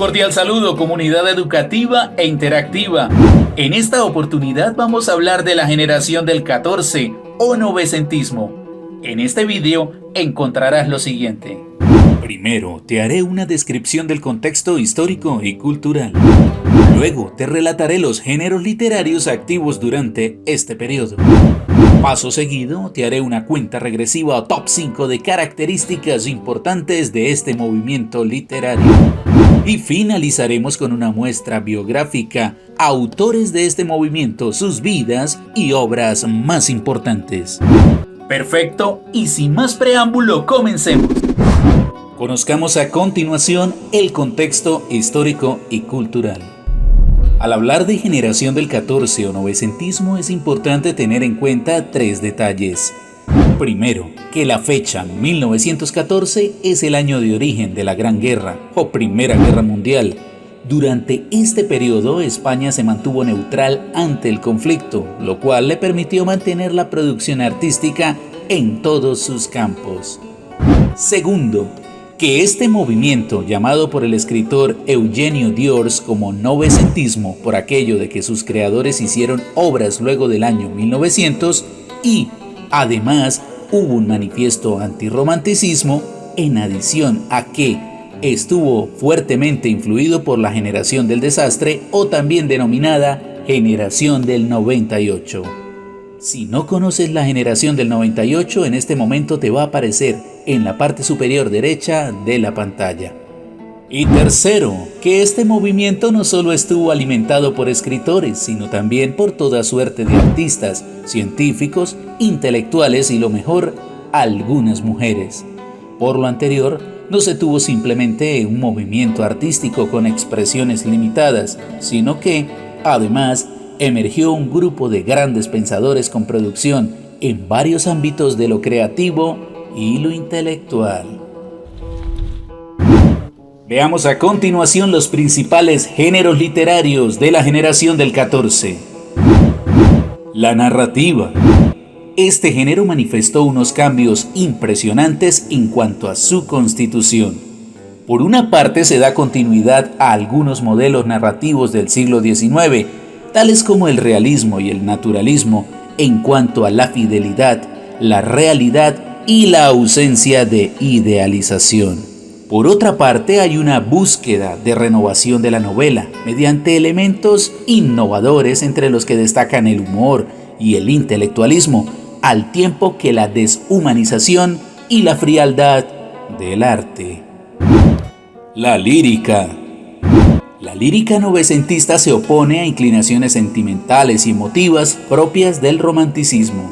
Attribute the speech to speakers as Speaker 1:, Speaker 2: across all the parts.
Speaker 1: cordial saludo, comunidad educativa e interactiva. En esta oportunidad vamos a hablar de la generación del 14 o novecentismo. En este video encontrarás lo siguiente. Primero, te haré una descripción del contexto histórico y cultural. Luego, te relataré los géneros literarios activos durante este periodo. Paso seguido, te haré una cuenta regresiva o top 5 de características importantes de este movimiento literario. Y finalizaremos con una muestra biográfica, autores de este movimiento, sus vidas y obras más importantes. Perfecto, y sin más preámbulo, comencemos. Conozcamos a continuación el contexto histórico y cultural. Al hablar de generación del 14 o novecentismo es importante tener en cuenta tres detalles. Primero, que la fecha 1914 es el año de origen de la Gran Guerra o Primera Guerra Mundial. Durante este periodo, España se mantuvo neutral ante el conflicto, lo cual le permitió mantener la producción artística en todos sus campos. Segundo, que este movimiento, llamado por el escritor Eugenio d'Ors como novecentismo por aquello de que sus creadores hicieron obras luego del año 1900 y, además, hubo un manifiesto antirromanticismo, en adición a que estuvo fuertemente influido por la generación del desastre o también denominada generación del 98. Si no conoces la generación del 98, en este momento te va a aparecer en la parte superior derecha de la pantalla. Y tercero, que este movimiento no solo estuvo alimentado por escritores, sino también por toda suerte de artistas, científicos, intelectuales y lo mejor, algunas mujeres. Por lo anterior, no se tuvo simplemente un movimiento artístico con expresiones limitadas, sino que, además, emergió un grupo de grandes pensadores con producción en varios ámbitos de lo creativo y lo intelectual. Veamos a continuación los principales géneros literarios de la generación del 14. La narrativa. Este género manifestó unos cambios impresionantes en cuanto a su constitución. Por una parte, se da continuidad a algunos modelos narrativos del siglo XIX, tales como el realismo y el naturalismo, en cuanto a la fidelidad, la realidad y la ausencia de idealización. Por otra parte, hay una búsqueda de renovación de la novela mediante elementos innovadores entre los que destacan el humor y el intelectualismo, al tiempo que la deshumanización y la frialdad del arte. La lírica. La lírica novecentista se opone a inclinaciones sentimentales y emotivas propias del romanticismo.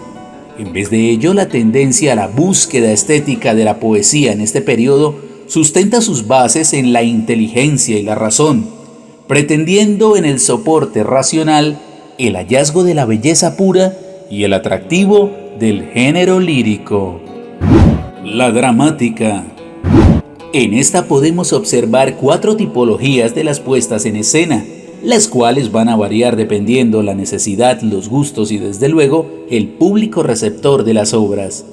Speaker 1: En vez de ello, la tendencia a la búsqueda estética de la poesía en este periodo sustenta sus bases en la inteligencia y la razón, pretendiendo en el soporte racional el hallazgo de la belleza pura y el atractivo del género lírico. La dramática. En esta podemos observar 4 tipologías de las puestas en escena, las cuales van a variar dependiendo la necesidad, los gustos y desde luego el público receptor de las obras.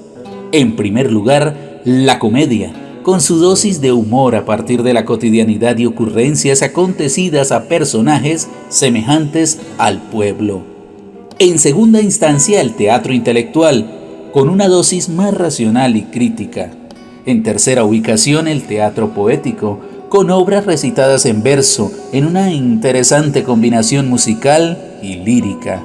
Speaker 1: En primer lugar, la comedia, con su dosis de humor a partir de la cotidianidad y ocurrencias acontecidas a personajes semejantes al pueblo. En segunda instancia, el teatro intelectual, con una dosis más racional y crítica. En tercera ubicación, el teatro poético, con obras recitadas en verso, en una interesante combinación musical y lírica.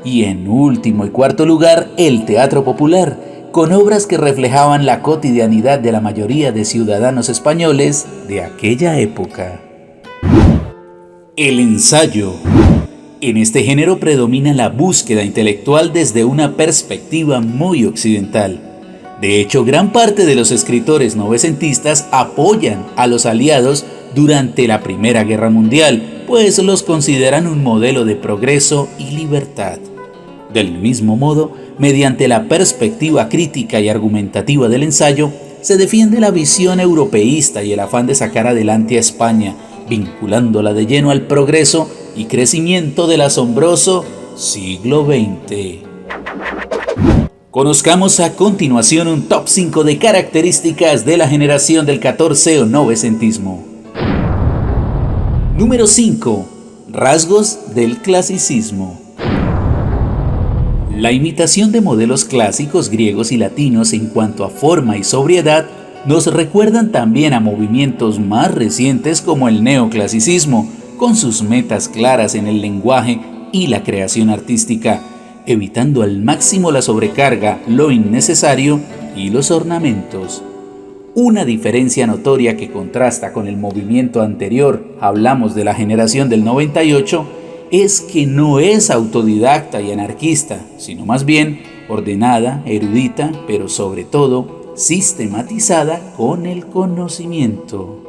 Speaker 1: Y en último y cuarto lugar, el teatro popular, con obras que reflejaban la cotidianidad de la mayoría de ciudadanos españoles de aquella época. El ensayo. En este género predomina la búsqueda intelectual desde una perspectiva muy occidental. De hecho, gran parte de los escritores novecentistas apoyan a los aliados durante la Primera Guerra Mundial, pues los consideran un modelo de progreso y libertad. Del mismo modo, mediante la perspectiva crítica y argumentativa del ensayo, se defiende la visión europeísta y el afán de sacar adelante a España, vinculándola de lleno al progreso y crecimiento del asombroso siglo XX. Conozcamos a continuación un top 5 de características de la generación del 14 o novecentismo. Número 5. Rasgos del clasicismo. La imitación de modelos clásicos griegos y latinos en cuanto a forma y sobriedad nos recuerdan también a movimientos más recientes como el neoclasicismo, con sus metas claras en el lenguaje y la creación artística, evitando al máximo la sobrecarga, lo innecesario y los ornamentos. Una diferencia notoria que contrasta con el movimiento anterior, hablamos de la generación del 98, es que no es autodidacta y anarquista, sino más bien ordenada, erudita, pero sobre todo sistematizada con el conocimiento.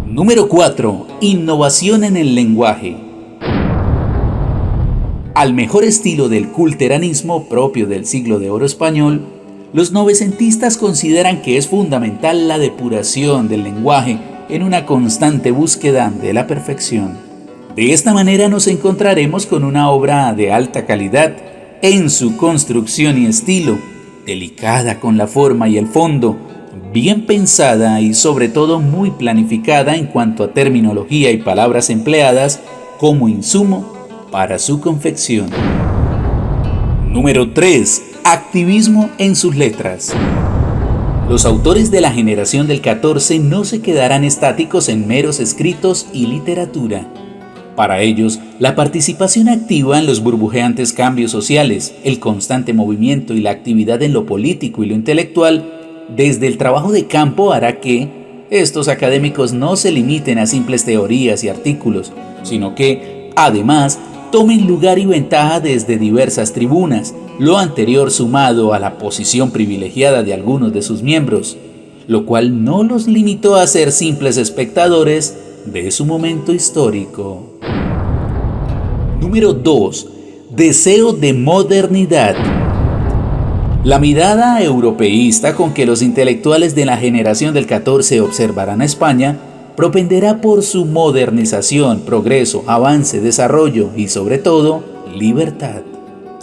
Speaker 1: Número 4. Innovación en el lenguaje. Al mejor estilo del culteranismo propio del siglo de oro español, los novecentistas consideran que es fundamental la depuración del lenguaje en una constante búsqueda de la perfección. De esta manera nos encontraremos con una obra de alta calidad en su construcción y estilo, delicada con la forma y el fondo, bien pensada y sobre todo muy planificada en cuanto a terminología y palabras empleadas como insumo para su confección. Número 3. Activismo en sus letras. Los autores de la generación del 14 no se quedarán estáticos en meros escritos y literatura. Para ellos, la participación activa en los burbujeantes cambios sociales, el constante movimiento y la actividad en lo político y lo intelectual, desde el trabajo de campo hará que estos académicos no se limiten a simples teorías y artículos, sino que, además, tomen lugar y ventaja desde diversas tribunas, lo anterior sumado a la posición privilegiada de algunos de sus miembros, lo cual no los limitó a ser simples espectadores de su momento histórico. Número 2. Deseo de modernidad. La mirada europeísta con que los intelectuales de la generación del 14 observarán a España propenderá por su modernización, progreso, avance, desarrollo y sobre todo, libertad.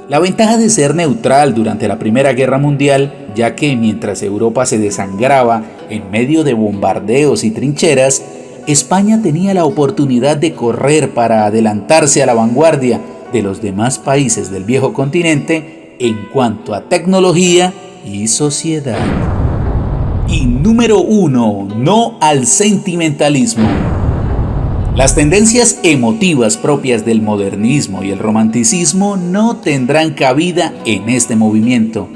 Speaker 1: La ventaja de ser neutral durante la Primera Guerra Mundial, ya que mientras Europa se desangraba en medio de bombardeos y trincheras, España tenía la oportunidad de correr para adelantarse a la vanguardia de los demás países del viejo continente en cuanto a tecnología y sociedad. Y número 1. No al sentimentalismo. Las tendencias emotivas propias del modernismo y el romanticismo no tendrán cabida en este movimiento.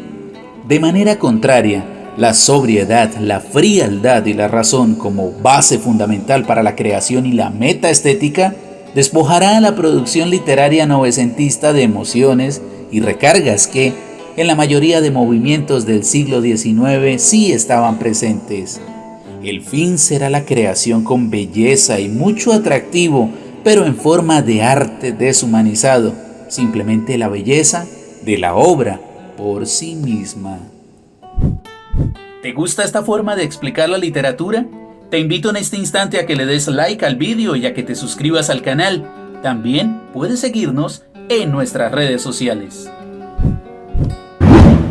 Speaker 1: De manera contraria, la sobriedad, la frialdad y la razón como base fundamental para la creación y la meta estética despojará a la producción literaria novecentista de emociones y recargas que, en la mayoría de movimientos del siglo XIX, sí estaban presentes. El fin será la creación con belleza y mucho atractivo, pero en forma de arte deshumanizado, simplemente la belleza de la obra por sí misma. ¿Te gusta esta forma de explicar la literatura? Te invito en este instante a que le des like al vídeo y a que te suscribas al canal. También puedes seguirnos en nuestras redes sociales.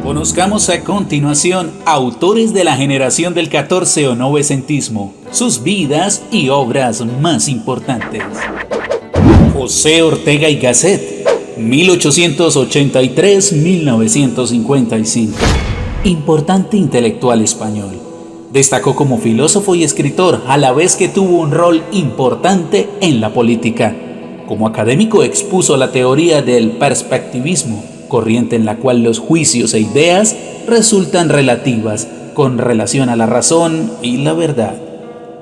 Speaker 1: Conozcamos a continuación autores de la generación del 14 o novecentismo, sus vidas y obras más importantes. José Ortega y Gasset, 1883-1955. Importante intelectual español. Destacó como filósofo y escritor, a la vez que tuvo un rol importante en la política. Como académico expuso la teoría del perspectivismo, corriente en la cual los juicios e ideas resultan relativas con relación a la razón y la verdad.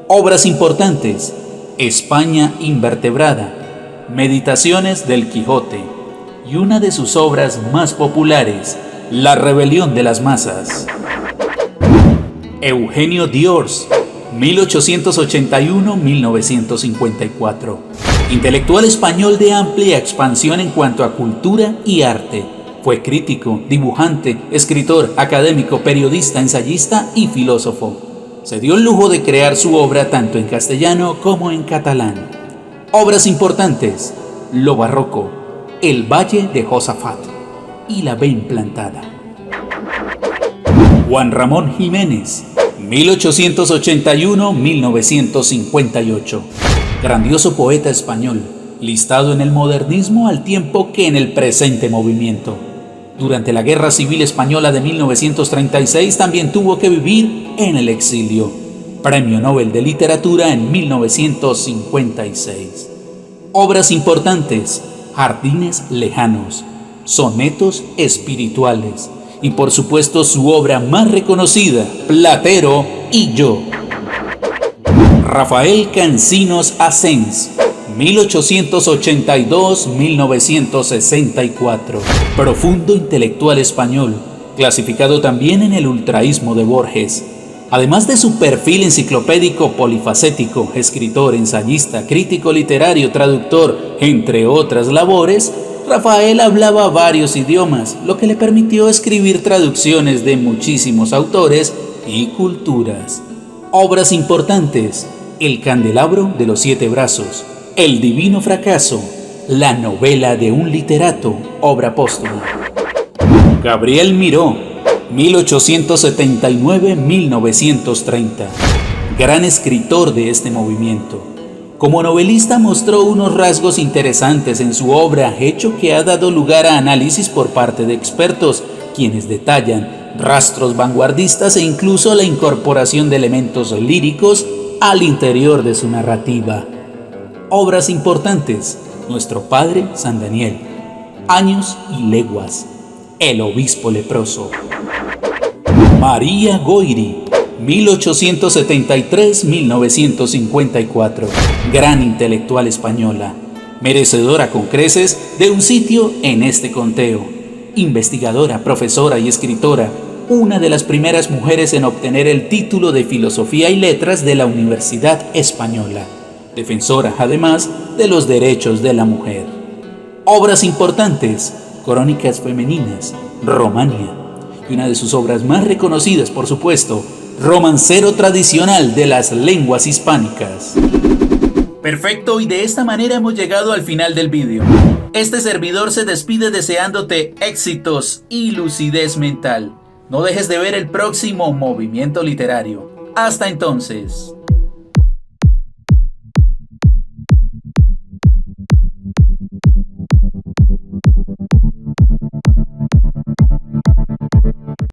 Speaker 1: Obras importantes: España invertebrada, Meditaciones del Quijote, y una de sus obras más populares, La rebelión de las masas. Eugenio d'Ors, 1881-1954. Intelectual español de amplia expansión en cuanto a cultura y arte. Fue crítico, dibujante, escritor, académico, periodista, ensayista y filósofo. Se dio el lujo de crear su obra tanto en castellano como en catalán. Obras importantes: Lo barroco, El valle de Josafat y La ven plantada. Juan Ramón Jiménez, 1881-1958. Grandioso poeta español, listado en el modernismo al tiempo que en el presente movimiento. Durante la Guerra Civil Española de 1936 también tuvo que vivir en el exilio. Premio Nobel de Literatura en 1956. Obras importantes: Jardines lejanos, Sonetos espirituales y por supuesto su obra más reconocida, Platero y yo. Rafael Cansinos Assens, 1882-1964. Profundo intelectual español, clasificado también en el ultraísmo de Borges. Además de su perfil enciclopédico polifacético, escritor, ensayista, crítico literario, traductor, entre otras labores, Rafael hablaba varios idiomas, lo que le permitió escribir traducciones de muchísimos autores y culturas. Obras importantes: El candelabro de los 7 brazos, El divino fracaso, La novela de un literato, obra póstuma. Gabriel Miró, 1879-1930. Gran escritor de este movimiento. Como novelista mostró unos rasgos interesantes en su obra, hecho que ha dado lugar a análisis por parte de expertos, quienes detallan rastros vanguardistas e incluso la incorporación de elementos líricos al interior de su narrativa. Obras importantes: Nuestro Padre San Daniel, Años y leguas, El obispo leproso. María Goyri, 1873-1954. Gran intelectual española, merecedora con creces de un sitio en este conteo. Investigadora, profesora y escritora, una de las primeras mujeres en obtener el título de Filosofía y Letras de la Universidad Española. Defensora, además, de los derechos de la mujer. Obras importantes: Crónicas femeninas, Romania. Y una de sus obras más reconocidas, por supuesto, Romancero tradicional de las lenguas hispánicas. Perfecto, y de esta manera hemos llegado al final del vídeo. Este servidor se despide deseándote éxitos y lucidez mental. No dejes de ver el próximo movimiento literario. Hasta entonces.